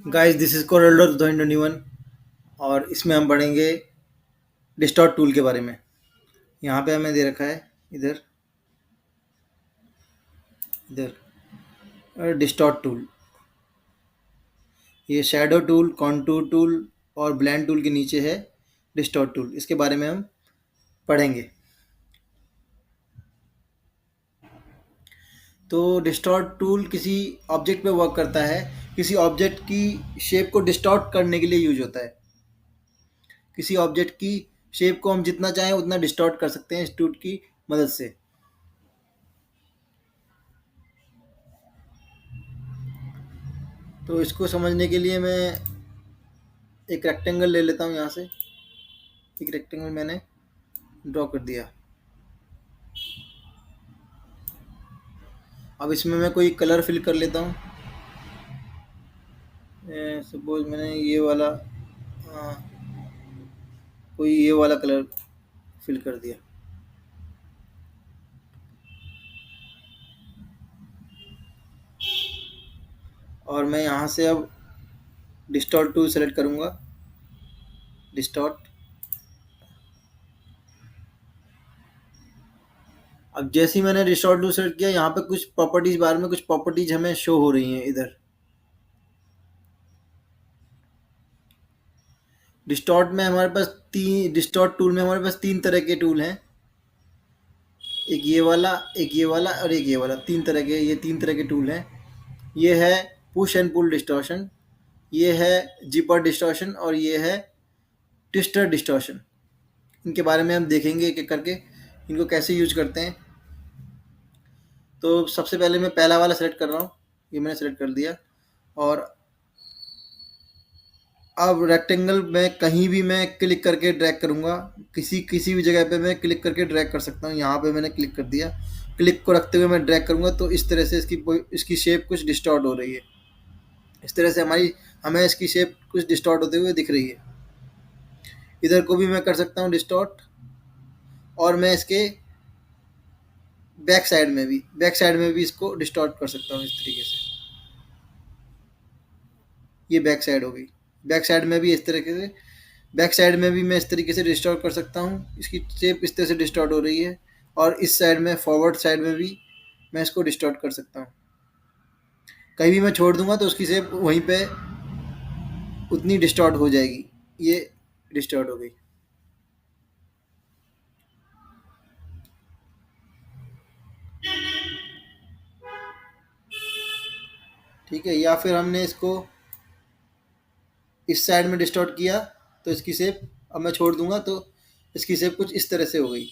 Guys this is कोरल्डो 2021 और इसमें हम पढ़ेंगे डिस्टॉर्ट टूल के बारे में। यहाँ पे हमें दे रखा है इधर इधर डिस्टॉर्ट टूल। ये शैडो टूल, कॉन्टूर टूल और ब्लेंड टूल के नीचे है डिस्टॉर्ट टूल। इसके बारे में हम पढ़ेंगे। तो डिस्टॉर्ट टूल किसी ऑब्जेक्ट पे वर्क करता है, किसी ऑब्जेक्ट की शेप को डिस्टॉर्ट करने के लिए यूज होता है। किसी ऑब्जेक्ट की शेप को हम जितना चाहें उतना डिस्टॉर्ट कर सकते हैं इस टूल की मदद से। तो इसको समझने के लिए मैं एक रेक्टेंगल ले लेता हूँ। यहाँ से एक रेक्टेंगल मैंने ड्रॉ कर दिया। अब इसमें मैं कोई कलर फिल कर लेता हूँ। सपोज मैंने ये वाला कोई ये वाला कलर फिल कर दिया। और मैं यहाँ से अब डिस्टॉर्ट टूल सेलेक्ट करूँगा। डिस्टॉर्ट। अब जैसे ही मैंने डिस्टॉर्ट टूल सेलेक्ट किया, यहाँ पे कुछ प्रॉपर्टीज बार में कुछ प्रॉपर्टीज हमें शो हो रही हैं। इधर डिस्टॉर्ट में हमारे पास डिस्टॉर्ट टूल में हमारे पास तीन तरह के टूल हैं। एक ये वाला, एक ये वाला और एक ये वाला। तीन तरह के टूल हैं। ये है पुश एंड पुल डिस्टॉर्शन, ये है जिपर डिस्टॉर्शन और ये है ट्विस्टर डिस्टॉर्शन। इनके बारे में हम देखेंगे एक एक करके इनको कैसे यूज करते हैं। तो सबसे पहले मैं पहला वाला सेलेक्ट कर रहा हूँ। ये मैंने सेलेक्ट कर दिया। और अब रेक्टेंगल में कहीं भी मैं क्लिक करके ड्रैग करूँगा। किसी किसी भी जगह पे मैं क्लिक करके ड्रैग कर सकता हूँ। यहाँ पे मैंने क्लिक कर दिया। क्लिक को रखते हुए मैं ड्रैग करूँगा तो इस तरह से इसकी शेप कुछ डिस्टॉर्ट हो रही है। इस तरह से हमें इसकी शेप कुछ डिस्टॉर्ट होते हुए दिख रही है। इधर को भी मैं कर सकता हूँ डिस्टॉर्ट। और मैं इसके बैक साइड में भी इसको डिस्टॉर्ट कर सकता हूँ इस तरीके से। ये बैक साइड हो गई। बैक साइड में भी इस तरीके से बैक साइड में भी मैं इस तरीके से डिस्टॉर्ट कर सकता हूँ। इसकी शेप इस तरह से डिस्टॉर्ट हो रही है। और इस साइड में फॉरवर्ड साइड में भी मैं इसको डिस्टॉर्ट कर सकता हूँ। कहीं भी मैं छोड़ दूंगा तो उसकी शेप वहीं पे उतनी डिस्टॉर्ट हो जाएगी। ये डिस्टॉर्ट हो गई। ठीक है। या फिर हमने इसको इस साइड में डिस्टॉर्ट किया तो इसकी शेप अब मैं छोड़ दूंगा तो इसकी शेप कुछ इस तरह से हो गई।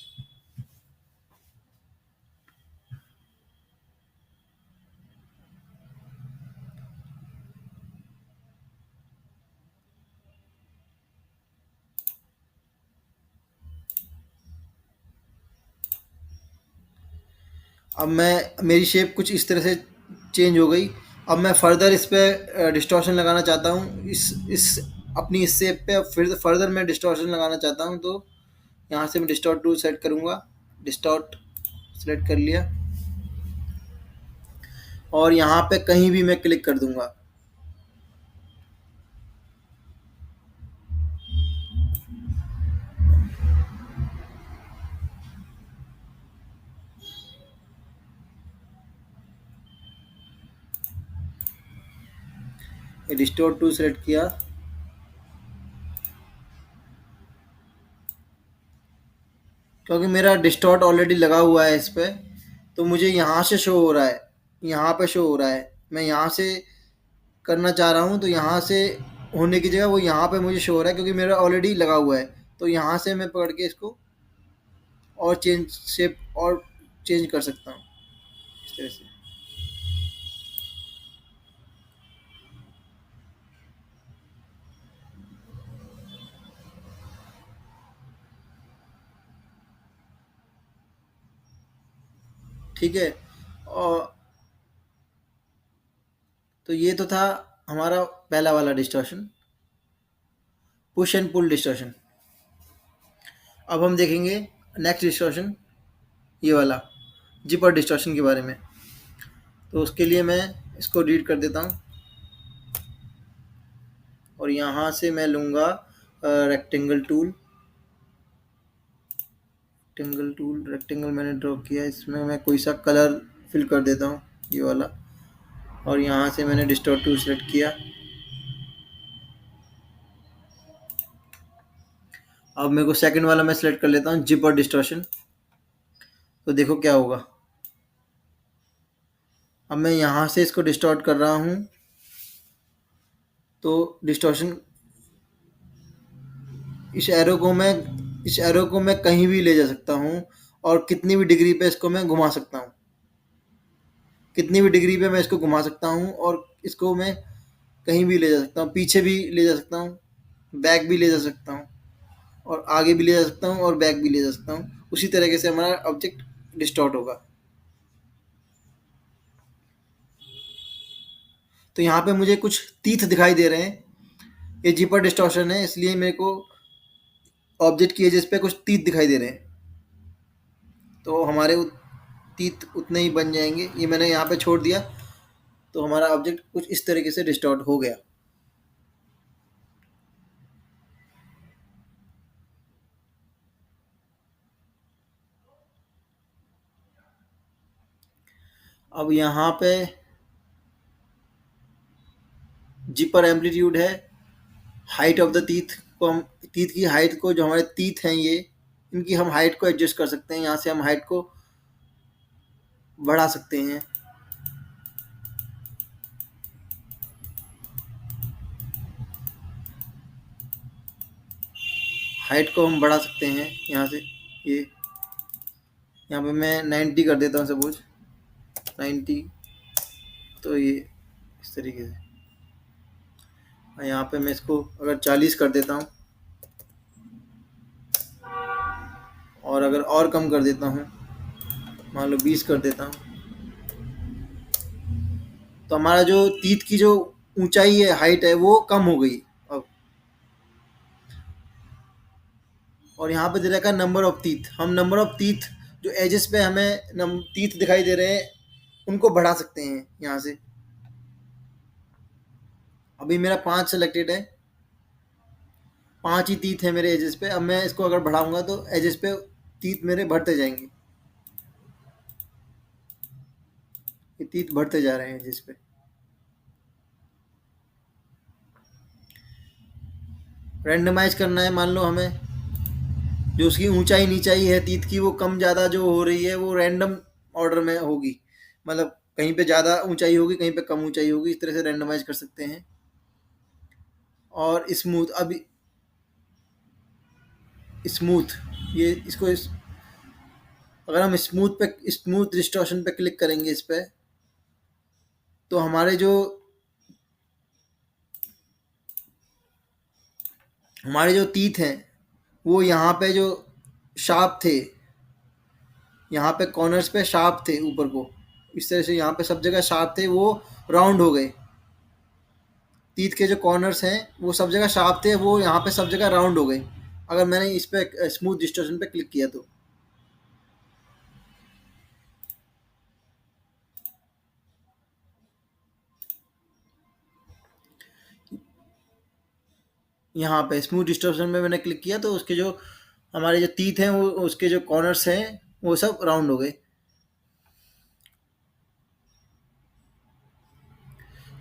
अब मेरी शेप कुछ इस तरह से चेंज हो गई। अब मैं फर्दर इस पर डिस्टॉर्शन लगाना चाहता हूँ। इस अपनी इस शेप पे फिर फर्दर मैं डिस्टॉर्शन लगाना चाहता हूँ। तो यहाँ से मैं डिस्टॉर्ट टूल सेलेक्ट करूँगा। डिस्टॉर्ट सेलेक्ट कर लिया। और यहाँ पे कहीं भी मैं क्लिक कर दूंगा। डिस्टॉर्ट टूल सेलेक्ट किया। क्योंकि मेरा डिस्टॉर्ट ऑलरेडी लगा हुआ है इस पर, तो मुझे यहाँ से शो हो रहा है। यहाँ पे शो हो रहा है। मैं यहाँ से करना चाह रहा हूँ तो यहाँ से होने की जगह वो यहाँ पे मुझे शो हो रहा है क्योंकि मेरा ऑलरेडी लगा हुआ है। तो यहाँ से मैं पकड़ के इसको और शेप और चेंज कर सकता हूँ इस तरह से। ठीक है। और तो ये तो था हमारा पहला वाला distortion, push and pull distortion. अब हम देखेंगे नेक्स्ट डिस्टॉर्शन, ये वाला जिपर डिस्टॉर्शन के बारे में। तो उसके लिए मैं इसको डिलीट कर देता हूँ। और यहाँ से मैं लूँगा रेक्टेंगल टूल। रेक्टेंगल मैंने ड्रॉ किया, इसमें मैं कोई सा कलर फिल कर देता हूँ, ये वाला। और यहाँ से मैंने डिस्टॉर्ट टूल सेलेक्ट किया। अब मेरे को सेकंड वाला मैं सेलेक्ट कर लेता हूँ, जिप और डिस्टॉर्शन। तो देखो क्या होगा। अब मैं यहाँ से इसको डिस्टॉर्ट कर रहा हूँ, तो डिस्टॉर्शन, इस एरो को मैं कहीं भी ले जा सकता हूँ और कितनी भी डिग्री पे इसको मैं घुमा सकता हूँ। कितनी भी डिग्री पे मैं इसको घुमा सकता हूँ और इसको मैं कहीं भी ले जा सकता हूँ, पीछे भी ले जा सकता हूँ, बैक भी ले जा सकता हूँ, और आगे भी ले जा सकता हूँ और बैक भी ले जा सकता हूँ। उसी तरीके से हमारा ऑब्जेक्ट डिस्टॉर्ट होगा। तो यहाँ पे मुझे कुछ तीथ दिखाई दे रहे हैं, ये जिपर डिस्टॉर्शन है, इसलिए मेरे को ऑब्जेक्ट की एजेस पे कुछ तीत दिखाई दे रहे हैं। तो हमारे तीत उतने ही बन जाएंगे। ये मैंने यहाँ पे छोड़ दिया, तो हमारा ऑब्जेक्ट कुछ इस तरीके से डिस्टॉर्ट हो गया। अब यहाँ पे जिपर एम्पलीट्यूड है, हाइट ऑफ द टीथ को हम, टीथ की हाइट को, जो हमारे टीथ हैं ये, इनकी हम हाइट को एडजस्ट कर सकते हैं। यहाँ से हम हाइट को बढ़ा सकते हैं। हाइट को हम बढ़ा सकते हैं यहाँ से। ये यहाँ पे मैं 90 कर देता हूँ, सपोज 90। तो ये इस तरीके से। यहाँ पे मैं इसको अगर 40 कर देता हूँ, और अगर और कम कर देता हूँ, मान लो 20 कर देता हूँ, तो हमारा जो तीत की जो ऊंचाई है, हाइट है, वो कम हो गई अब। और यहाँ पे दे रखा है नंबर ऑफ टीथ। हम नंबर ऑफ टीथ, जो एजेस पे हमें टीथ दिखाई दे रहे हैं, उनको बढ़ा सकते हैं यहाँ से। अभी मेरा 5 सेलेक्टेड है, 5 ही टीथ है मेरे एजेस पे। अब मैं इसको अगर बढ़ाऊंगा तो एजेस पे टीथ मेरे बढ़ते जाएंगे। ये टीथ बढ़ते जा रहे हैं एजेस पे। रैंडमाइज करना है, मान लो हमें जो उसकी ऊंचाई नीचाई है तीत की, वो कम ज़्यादा जो हो रही है, वो रैंडम ऑर्डर में होगी। मतलब कहीं पे ज़्यादा ऊंचाई होगी, कहीं पे कम ऊंचाई होगी, इस तरह से रैंडमाइज कर सकते हैं। और स्मूथ, अभी स्मूथ, ये इसको अगर हम स्मूथ डिस्टॉर्शन पे क्लिक करेंगे इस पे, तो हमारे जो तीत हैं, वो यहाँ पे जो शार्प थे, यहाँ पे कॉर्नर्स पे शार्प थे ऊपर को, इस तरह से यहाँ पे सब जगह शार्प थे, वो राउंड हो गए। तीत के जो कॉर्नर्स हैं वो सब जगह शार्प थे, वो यहाँ पे सब जगह राउंड हो गए अगर मैंने इस पे स्मूथ डिस्टॉर्शन पे क्लिक किया तो। यहाँ पे स्मूथ डिस्टॉर्शन में मैंने क्लिक किया, तो उसके जो हमारे जो तीत हैं, वो उसके जो कॉर्नर्स हैं, वो सब राउंड हो गए।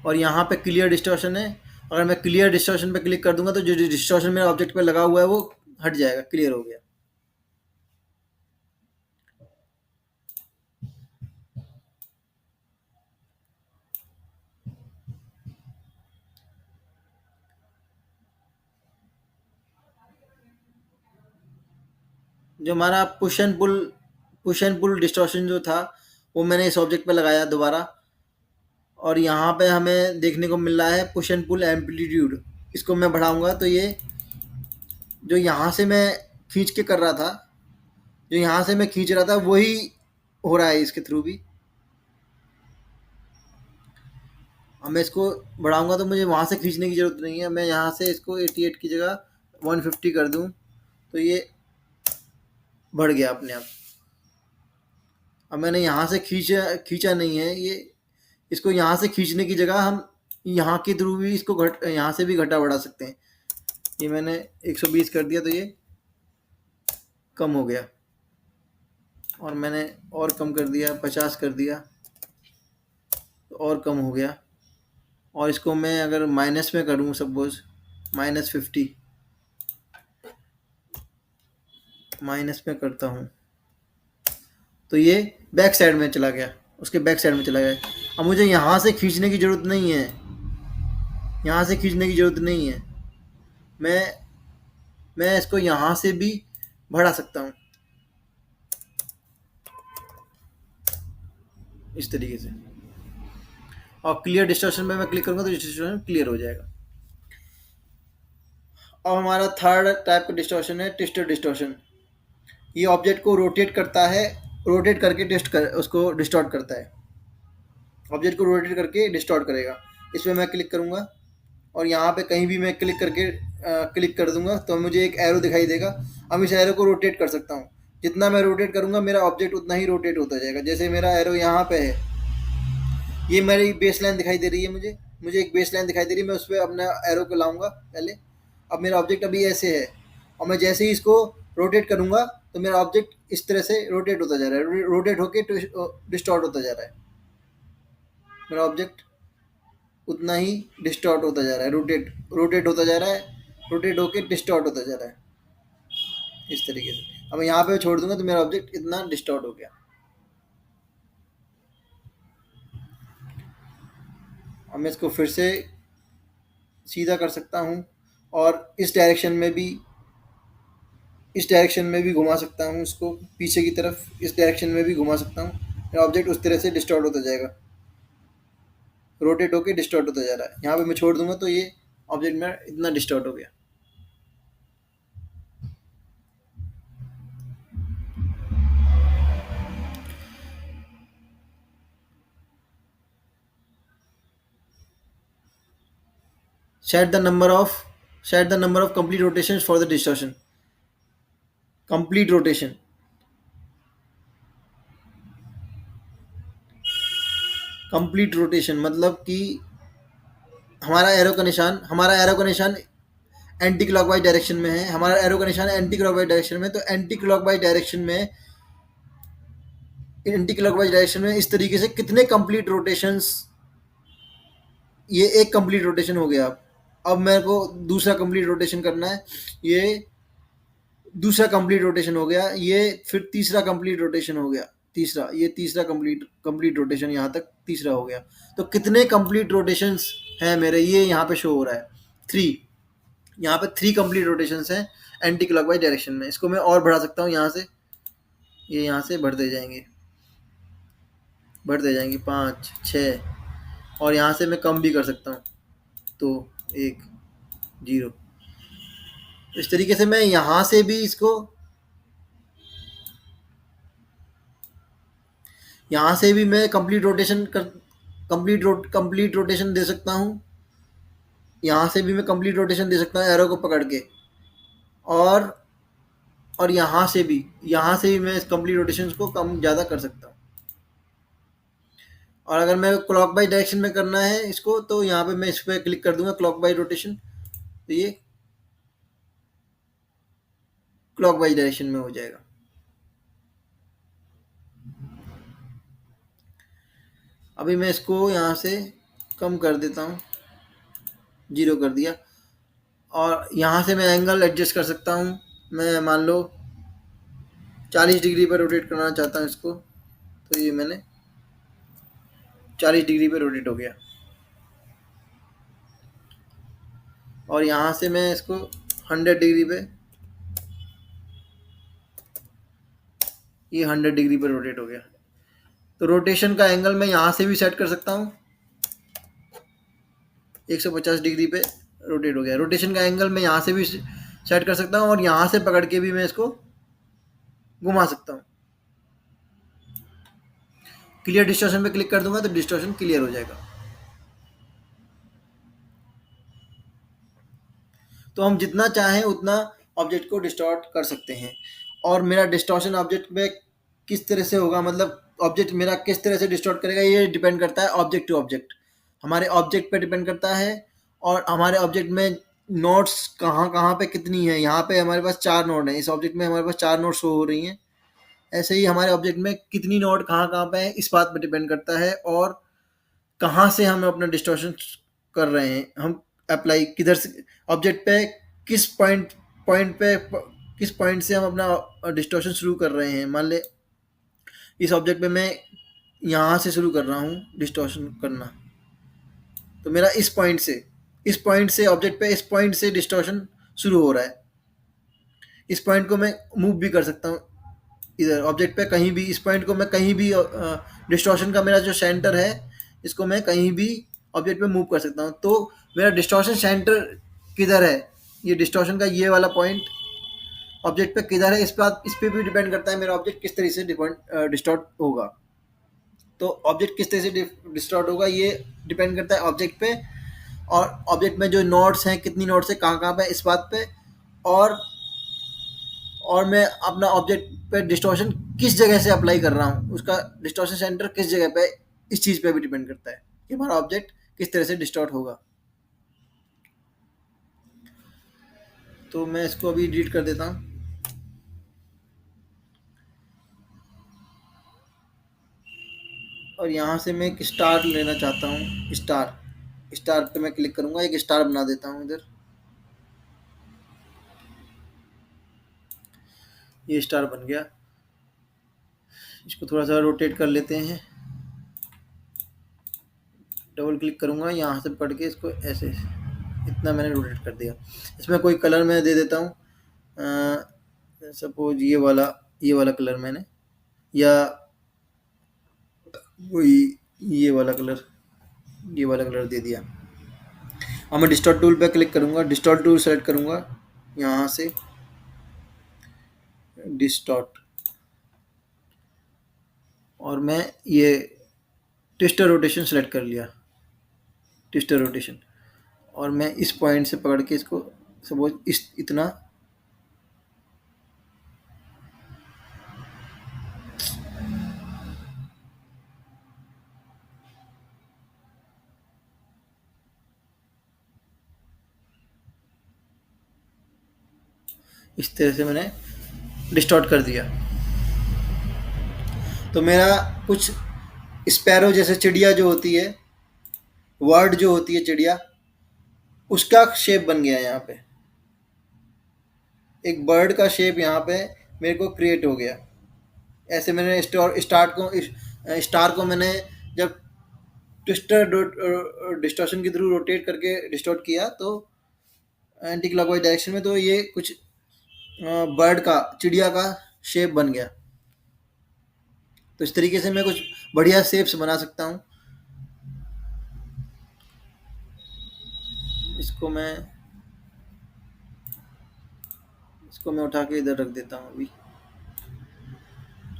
और यहाँ पे क्लियर डिस्टॉर्शन है, अगर मैं क्लियर डिस्टॉर्शन पे क्लिक कर दूंगा तो जो डिस्टॉर्शन मेरे ऑब्जेक्ट पे लगा हुआ है वो हट जाएगा, क्लियर हो गया। जो हमारा पुश एंड पुल डिस्टॉर्शन जो था, वो मैंने इस ऑब्जेक्ट पे लगाया दोबारा। और यहाँ पे हमें देखने को मिल रहा है पुश एंड पुल एम्पलीट्यूड। इसको मैं बढ़ाऊंगा तो ये जो यहाँ से मैं खींच के कर रहा था, जो यहाँ से मैं खींच रहा था, वही हो रहा है इसके थ्रू भी। अब मैं इसको बढ़ाऊंगा तो मुझे वहाँ से खींचने की ज़रूरत नहीं है। मैं यहाँ से इसको 88 की जगह 150 कर दूँ, तो ये बढ़ गया अपने आप। अब मैंने यहाँ से खींचा नहीं है ये, इसको यहाँ से खींचने की जगह हम यहाँ के थ्रू भी इसको यहाँ से भी घटा बढ़ा सकते हैं। ये मैंने 120 कर दिया तो ये कम हो गया, और मैंने और कम कर दिया, 50 कर दिया तो और कम हो गया। और इसको मैं अगर माइनस में करूँ, सपोज -50 माइनस में करता हूँ तो ये बैक साइड में चला गया, उसके बैक साइड में चला गया। अब मुझे यहाँ से खींचने की ज़रूरत नहीं है, यहाँ से खींचने की ज़रूरत नहीं है। मैं इसको यहाँ से भी बढ़ा सकता हूँ इस तरीके से। और क्लियर डिस्टॉर्शन पे मैं क्लिक करूँगा तो डिस्टॉर्शन क्लियर हो जाएगा। अब हमारा थर्ड टाइप का डिस्टॉर्शन है ट्विस्टर डिस्टॉर्शन। ये ऑब्जेक्ट को रोटेट करता है, रोटेट करके उसको डिस्टॉर्ट करता है। ऑब्जेक्ट को रोटेट करके डिस्टॉर्ट करेगा। इसमें मैं क्लिक करूँगा और यहाँ पे कहीं भी मैं क्लिक कर दूंगा तो मुझे एक एरो दिखाई देगा। अब इस एरो को रोटेट कर सकता हूँ। जितना मैं रोटेट करूँगा मेरा ऑब्जेक्ट उतना ही रोटेट होता जाएगा। जैसे मेरा एरो यहाँ पे है, ये मेरी बेस लाइन दिखाई दे रही है, मुझे एक बेस लाइन दिखाई दे रही है। मैं उस पर अपना एरो को लाऊंगा पहले। अब मेरा ऑब्जेक्ट अभी ऐसे है, और मैं जैसे ही इसको रोटेट करूँगा तो मेरा ऑब्जेक्ट इस तरह से रोटेट होता जा रहा है, रोटेट होकर डिस्टॉर्ट होता जा रहा है। मेरा ऑब्जेक्ट उतना ही डिस्टॉर्ट होता जा रहा है, रोटेट होता जा रहा है, रोटेट होकर डिस्टॉर्ट होता जा रहा है इस तरीके से। अब मैं यहाँ पे छोड़ दूंगा तो मेरा ऑब्जेक्ट इतना डिस्टॉर्ट हो गया। अब मैं इसको फिर से सीधा कर सकता हूँ और इस डायरेक्शन में भी घुमा सकता हूँ इसको पीछे की तरफ, इस डायरेक्शन में भी घुमा सकता हूँ। मेरा ऑब्जेक्ट उस तरह से डिस्टॉर्ट होता जाएगा, रोटेट होकर डिस्टॉर्ट होता जा रहा है। यहाँ पे मैं छोड़ दूंगा तो ये ऑब्जेक्ट मेरा इतना डिस्टॉर्ट हो गया। Set the number of complete rotations for the distortion. Complete rotation, complete rotation मतलब कि हमारा एरो का निशान एंटी क्लॉकवाइज डायरेक्शन में है। हमारा एरो का निशान एंटी क्लॉकवाइज डायरेक्शन में, तो एंटी क्लॉकवाइज डायरेक्शन में इस तरीके से कितने कंप्लीट रोटेशंस, ये एक कंप्लीट रोटेशन हो गया। अब मेरे को दूसरा कंप्लीट रोटेशन करना है, ये दूसरा कंप्लीट रोटेशन हो गया। ये फिर तीसरा कंप्लीट रोटेशन हो गया, तीसरा कंप्लीट रोटेशन, यहाँ तक तीसरा हो गया। तो कितने कंप्लीट रोटेशंस हैं मेरे, ये यहाँ पे शो हो रहा है 3। यहाँ पे 3 कंप्लीट रोटेशंस हैं एंटी क्लॉकवाइज डायरेक्शन में। इसको मैं और बढ़ा सकता हूँ यहाँ से, ये यहाँ से बढ़ते जाएंगे 5 6, और यहाँ से मैं कम भी कर सकता हूँ तो 1 0। इस तरीके से मैं यहाँ से भी इसको, यहाँ से भी मैं कंप्लीट रोटेशन दे सकता हूँ। यहाँ से भी मैं कंप्लीट रोटेशन दे सकता हूँ एरो को पकड़ के, और यहाँ से भी मैं इस कंप्लीट रोटेशन को कम ज़्यादा कर सकता हूँ। और अगर मैं क्लॉकवाइज डायरेक्शन में करना है इसको, तो यहाँ पे मैं इस पर क्लिक कर दूंगा क्लॉकवाइज रोटेशन, तो ये क्लॉकवाइज डायरेक्शन में हो जाएगा। अभी मैं इसको यहाँ से कम कर देता हूँ, 0 कर दिया। और यहाँ से मैं एंगल एडजस्ट कर सकता हूँ। मैं मान लो 40 डिग्री पर रोटेट करना चाहता हूँ इसको, तो ये मैंने 40 डिग्री पर रोटेट हो गया। और यहाँ से मैं इसको 100 डिग्री पे, ये 100 डिग्री पर रोटेट हो गया। तो रोटेशन का एंगल मैं यहाँ से भी सेट कर सकता हूँ, 150 डिग्री पे रोटेट हो गया। रोटेशन का एंगल मैं यहाँ से भी सेट कर सकता हूँ, और यहाँ से पकड़ के भी मैं इसको घुमा सकता हूँ। क्लियर डिस्टॉर्शन पे क्लिक कर दूंगा तो डिस्टॉर्शन क्लियर हो जाएगा। तो हम जितना चाहें उतना ऑब्जेक्ट को डिस्टॉर्ट कर सकते हैं। और मेरा डिस्टॉर्शन ऑब्जेक्ट में किस तरह से होगा, मतलब ऑब्जेक्ट मेरा किस तरह से डिस्टॉर्ट करेगा, ये डिपेंड करता है ऑब्जेक्ट टू ऑब्जेक्ट। हमारे ऑब्जेक्ट पे डिपेंड करता है, और हमारे ऑब्जेक्ट में नोड्स कहाँ कहाँ पे कितनी है। यहाँ पे हमारे पास 4 नोड हैं, इस ऑब्जेक्ट में हमारे पास 4 नोड शो हो रही हैं। ऐसे ही हमारे ऑब्जेक्ट में कितनी नोड कहाँ कहाँ पे है, इस बात पे डिपेंड करता है, और कहाँ से हम अपना डिस्टॉर्शन कर रहे हैं, हम अप्लाई किधर से ऑब्जेक्ट पे, किस पॉइंट पे, किस पॉइंट से हम अपना डिस्टॉर्शन शुरू कर रहे हैं। मान ले इस ऑब्जेक्ट पे मैं यहाँ से शुरू कर रहा हूँ डिस्टॉर्शन करना, तो मेरा इस पॉइंट से ऑब्जेक्ट पे, इस पॉइंट से डिस्टॉर्शन शुरू हो रहा है। इस पॉइंट को मैं मूव भी कर सकता हूँ इधर ऑब्जेक्ट पे कहीं भी, इस पॉइंट को मैं कहीं भी, डिस्टॉर्शन का मेरा जो सेंटर है, इसको मैं कहीं भी ऑब्जेक्ट पे मूव कर सकता हूँ। तो मेरा डिस्टॉर्शन सेंटर किधर है, ये डिस्टॉर्शन का ये वाला पॉइंट ऑब्जेक्ट पे किधर है, इस पे भी डिपेंड करता है मेरा ऑब्जेक्ट किस तरह से डिस्टॉर्ट होगा। तो ऑब्जेक्ट किस तरह से डिस्टॉर्ट होगा, ये डिपेंड करता है ऑब्जेक्ट पे, और ऑब्जेक्ट में जो नोड्स हैं, कितनी नोड्स है कहाँ कहाँ पे, इस बात पे। और मैं अपना ऑब्जेक्ट पे डिस्टॉर्शन किस जगह से अप्लाई कर रहा हूँ, उसका डिस्टॉर्शन सेंटर किस जगह पे, इस चीज़ पे भी डिपेंड करता है कि हमारा ऑब्जेक्ट किस तरह से डिस्टॉर्ट होगा। तो मैं इसको अभी डिलीट कर देता हूँ। और यहाँ से मैं एक स्टार लेना चाहता हूँ, स्टार पे मैं क्लिक करूँगा, एक स्टार बना देता हूँ इधर। ये स्टार बन गया। इसको थोड़ा सा रोटेट कर लेते हैं, डबल क्लिक करूँगा, यहाँ से पकड़ के इसको ऐसे, इतना मैंने रोटेट कर दिया। इसमें कोई कलर मैं दे देता हूँ, सपोज ये वाला कलर मैंने, या वही ये वाला कलर दे दिया। अब मैं डिस्टॉर्ट टूल पे क्लिक करूँगा, डिस्टॉर्ट टूल सेलेक्ट करूँगा, यहाँ से डिस्टॉर्ट, और मैं ये ट्विस्टर रोटेशन सेलेक्ट कर लिया, ट्विस्टर रोटेशन। और मैं इस पॉइंट से पकड़ के इसको सपोज इस इतना, इस तरह से मैंने डिस्टॉर्ट कर दिया। तो मेरा कुछ स्पैरो जैसे चिड़िया जो होती है, वर्ड जो होती है चिड़िया, उसका शेप बन गया यहाँ पे, एक बर्ड का शेप यहाँ पे मेरे को क्रिएट हो गया। ऐसे मैंने स्टार को मैंने जब डिस्टॉर्शन के थ्रू रोटेट करके डिस्टॉर्ट किया, तो एंटी क्लॉकवाइज डायरेक्शन में, तो ये कुछ बर्ड का, चिड़िया का शेप बन गया। तो इस तरीके से मैं कुछ बढ़िया शेप्स बना सकता हूँ। इसको मैं उठा के इधर रख देता हूँ अभी।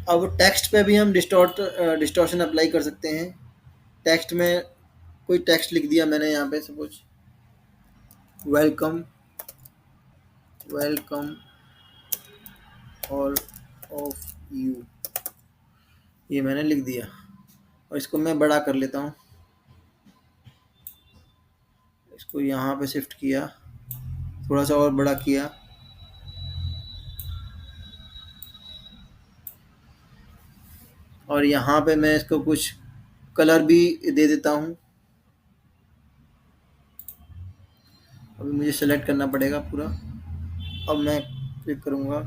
अब टेक्स्ट पे भी हम डिस्टॉर्शन अप्लाई कर सकते हैं। टेक्स्ट में कोई टेक्स्ट लिख दिया मैंने यहाँ पे, suppose welcome all of you, ये मैंने लिख दिया। और इसको मैं बड़ा कर लेता हूँ, इसको यहाँ पे शिफ्ट किया, थोड़ा सा और बड़ा किया, और यहाँ पे मैं इसको कुछ कलर भी दे देता हूँ। अभी मुझे सेलेक्ट करना पड़ेगा पूरा। अब मैं क्लिक करूँगा,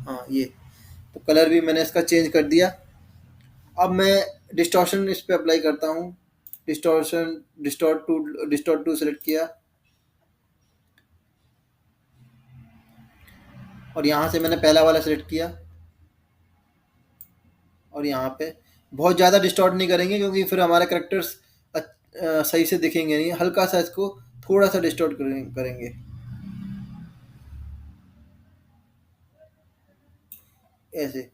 हाँ ये, तो कलर भी मैंने इसका चेंज कर दिया। अब मैं डिस्टॉर्शन इस पे अप्लाई करता हूँ। डिस्टॉर्ट टू सेलेक्ट किया, और यहाँ से मैंने पहला वाला सेलेक्ट किया, और यहाँ पे बहुत ज़्यादा डिस्टॉर्ट नहीं करेंगे क्योंकि फिर हमारे करेक्टर्स सही से दिखेंगे नहीं। हल्का सा इसको थोड़ा सा डिस्टॉर्ट करेंगे ऐसे।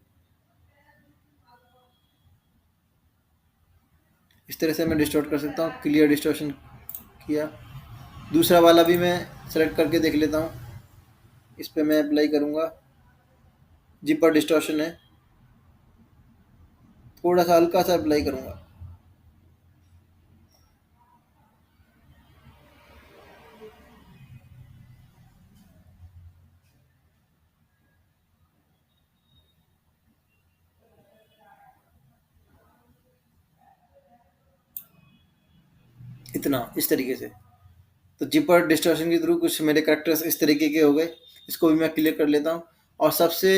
इस तरह से मैं डिस्टॉर्ट कर सकता हूँ। क्लियर डिस्टॉर्शन किया। दूसरा वाला भी मैं सेलेक्ट करके देख लेता हूँ, इस पर मैं अप्लाई करूँगा। जिपर डिस्टॉर्शन है, थोड़ा सा हल्का सा अप्लाई करूँगा। इतना इस तरीके से। तो जिपर डिस्टॉर्शन के थ्रू कुछ मेरे करेक्टर्स इस तरीके के हो गए। इसको भी मैं क्लियर कर लेता हूँ। और सबसे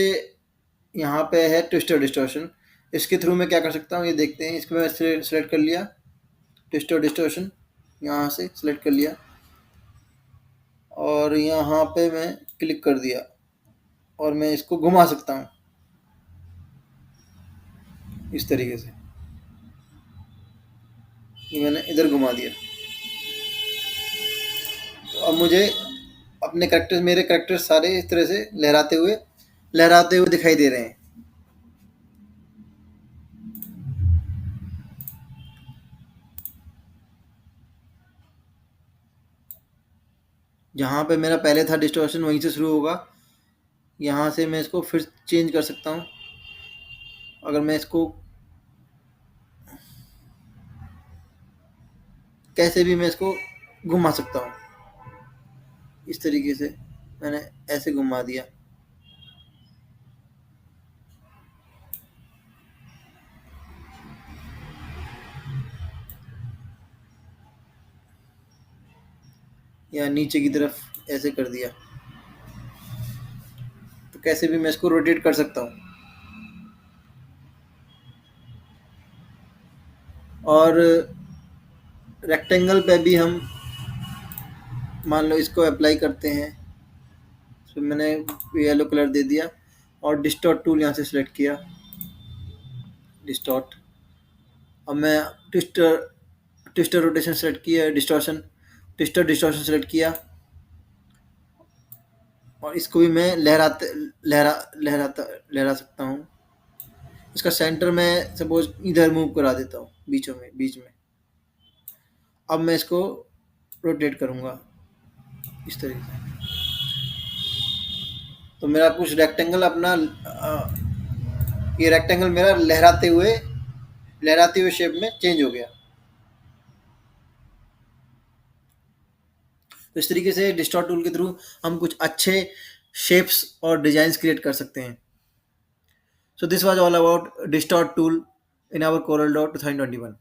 यहाँ पे है ट्विस्टर डिस्टॉर्शन। इसके थ्रू मैं क्या कर सकता हूँ ये देखते हैं। इसको मैं सेलेक्ट कर लिया, ट्विस्टर डिस्टॉर्शन यहाँ से सेलेक्ट कर लिया और यहाँ पे मैं क्लिक कर दिया और मैं इसको घुमा सकता हूँ इस तरीके से। ये मैंने इधर घुमा दिया। तो अब मुझे अपने करेक्टर्स, मेरे करेक्टर्स सारे इस तरह से लहराते हुए दिखाई दे रहे हैं। जहाँ पे मेरा पहले था डिस्टॉर्शन वहीं से शुरू होगा। यहाँ से मैं इसको फिर चेंज कर सकता हूँ। अगर मैं इसको कैसे भी मैं इसको घुमा सकता हूँ इस तरीके से। मैंने ऐसे घुमा दिया। या नीचे की तरफ ऐसे कर दिया। तो कैसे भी मैं इसको रोटेट कर सकता हूँ। और रेक्टेंगल पे भी हम मान लो इसको अप्लाई करते हैं। तो मैंने येलो कलर दे दिया और डिस्टॉर्ट टूल यहाँ से सिलेक्ट किया, डिस्टॉर्ट। अब मैं ट्विस्टर ट्विस्टर रोटेशन सेलेक्ट किया, ट्विस्टर डिस्टॉर्शन सेलेक्ट किया और इसको भी मैं लहरा सकता हूँ। इसका सेंटर मैं सपोज इधर मूव करा देता हूँ, बीच में। अब मैं इसको रोटेट करूँगा इस तरीके से। तो मेरा कुछ रेक्टेंगल अपना ये रेक्टेंगल मेरा लहराते हुए शेप में चेंज हो गया। तो इस तरीके से डिस्टॉर्ट टूल के थ्रू हम कुछ अच्छे शेप्स और डिजाइन्स क्रिएट कर सकते हैं। So this was all about distort tool in our Corel Draw 2021.